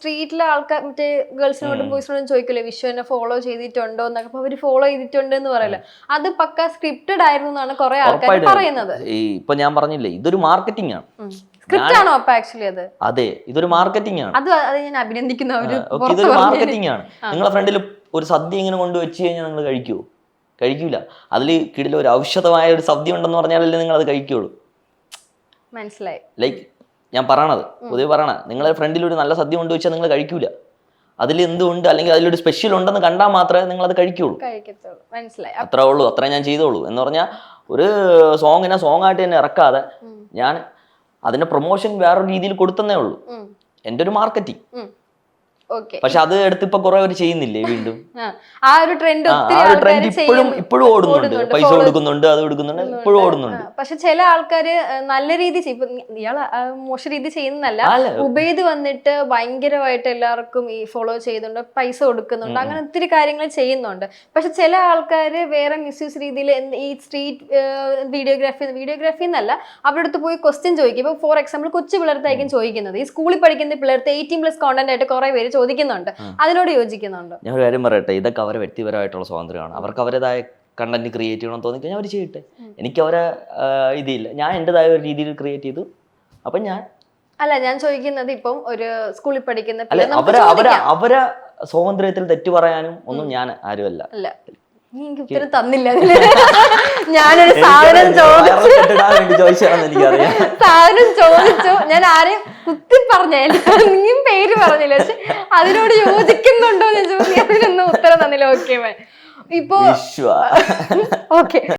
സ്ട്രീറ്റിലെ ആൾക്കാർ മറ്റേ ഗേൾസിനോടും ബോയ്സിനോടും ചോദിക്കില്ലേ വിശ്വനെ ഫോളോ ചെയ്തിട്ടുണ്ടോ എന്നൊക്കെ, അപ്പൊ അവര് ഫോളോ ചെയ്തിട്ടുണ്ട് എന്ന് പറയല്ലോ. അത് പക്ക സ്ക്രിപ്റ്റഡ് ആയിരുന്നു എന്നാണ് കുറെ ആൾക്കാർ പറയുന്നത്. ഇപ്പൊ ഞാൻ പറഞ്ഞില്ലേ, ഇതൊരു മാർക്കറ്റിംഗ് ആണ്. സ്ക്രിപ്റ്റ് ആണോ അപ്പൊ ആക്ച്വലി അത്? അതെ, ഇതൊരു മാർക്കറ്റിംഗ് ആണ്. അത് ഞാൻ അഭിനന്ദിക്കുന്ന ഇതൊരു മാർക്കറ്റിംഗ് ആണ്. നിങ്ങളെ ഫ്രണ്ടിൽ ഒരു സദ്യ ഇങ്ങനെ കൊണ്ടുവച്ച് കഴിഞ്ഞാൽ നിങ്ങൾ കഴിക്കുവോ? കഴിക്കൂല. അതിൽ കീഴിൽ ഒരു ഔഷധമായ ഒരു സദ്യ ഉണ്ടെന്ന് പറഞ്ഞാലല്ലേ നിങ്ങൾ അത് കഴിക്കുള്ളൂ. മനസ്സിലായി. ലൈക്ക് ഞാൻ പറയണത് പൊതുവെ പറയണ, നിങ്ങളെ ഫ്രണ്ടിൽ ഒരു നല്ല സദ്യ കൊണ്ടുവച്ചാൽ നിങ്ങൾ കഴിക്കൂല. അതിൽ എന്തുകൊണ്ട്, അല്ലെങ്കിൽ അതിലൊരു സ്പെഷ്യൽ ഉണ്ടെന്ന് കണ്ടാൽ മാത്രമേ നിങ്ങൾ അത് കഴിക്കുള്ളൂ. മനസ്സിലായി. അത്രേ ഉള്ളൂ, അത്രേ ഞാൻ ചെയ്തോളൂ. എന്ന് പറഞ്ഞാൽ ഒരു സോങ്ങിനെ സോങ് ആയിട്ട് തന്നെ ഇറക്കാതെ ഞാൻ അതിന്റെ പ്രൊമോഷൻ വേറൊരു രീതിയിൽ കൊടുത്തന്നേ ഉള്ളൂ. എൻ്റെ ഒരു മാർക്കറ്റിംഗ്. പക്ഷെ അത് എടുത്ത് ഇപ്പൊ കുറെ പേര് ചെയ്യുന്നില്ലേ വീണ്ടും? ആ ഒരു ട്രെൻഡ് ഇപ്പോഴും ഓടുന്നുണ്ട്. പൈസ കൊടുക്കുന്നുണ്ട്, അത് കൊടുക്കുന്നുണ്ട്, ഇപ്പോഴും ഓടുന്നുണ്ട്. പക്ഷെ ചില ആൾക്കാര് നല്ല രീതി ഇയാൾ മോശം രീതി ചെയ്യുന്നല്ല, ഉബൈദ് വന്നിട്ട് ഭയങ്കരമായിട്ട് എല്ലാവർക്കും ഈ ഫോളോ ചെയ്യുന്നുണ്ട്, പൈസ കൊടുക്കുന്നുണ്ട്, അങ്ങനെ ഒത്തിരി കാര്യങ്ങൾ ചെയ്യുന്നുണ്ട്. പക്ഷെ ചില ആൾക്കാര് വേറെ മിസ്യൂസ് രീതിയിൽ ഈ സ്ട്രീറ്റ് വീഡിയോഗ്രാഫി എന്നല്ല, അവരുടെ അടുത്ത് പോയി ക്വസ്റ്റ്യൻ ചോദിക്കും. ഇപ്പൊ ഫോർ എക്സാമ്പിൾ കൊച്ചു പിള്ളേർത്തായിരിക്കും ചോദിക്കുന്നത്. ഈ സ്കൂളിൽ പഠിക്കുന്ന പിള്ളേർക്ക് 18+ കോണ്ടന്റ് ആയിട്ട് കുറെ പേര് ചോദിക്കുന്നുണ്ട്. അതിനോട് യോജിക്കുന്നുണ്ട്. ഞാൻ ഒരു കാര്യം പറയട്ടെ, ഇതൊക്കെ അവരെ വ്യക്തിപരമായിട്ടുള്ള സ്വാതന്ത്ര്യമാണ്. അവർക്ക് അവരുടേതായ കണ്ടന്റ് ക്രിയേറ്റ് ചെയ്യണമെന്ന് തോന്നിക്കഴിഞ്ഞാൽ അവർ ചെയ്യട്ടെ. എനിക്ക് അവരെ ഇതില്ല, ഞാൻ എൻ്റെതായ ഒരു രീതിയിൽ ക്രിയേറ്റ് ചെയ്തു. അപ്പം ഞാൻ ചോദിക്കുന്നത്, ഇപ്പം ഒരു സ്കൂളിൽ പഠിക്കുന്ന അവരെ സ്വാതന്ത്ര്യത്തിൽ തെറ്റു പറയാനും ഒന്നും ഞാൻ ആരുമല്ല. ഉത്തരം തന്നില്ല. ഞാനൊരു സാധനം ചോദിച്ചു, ഞാൻ ആരെയും കുത്തി പറഞ്ഞില്ല, നീയും പേര് പറഞ്ഞില്ല, പക്ഷെ അതിനോട് യോജിക്കുന്നുണ്ടോ എന്ന് ചോദിച്ചു, അതിനൊന്നും ഉത്തരം തന്നില്ല. ഓക്കെ ഇപ്പൊ ഓക്കെ.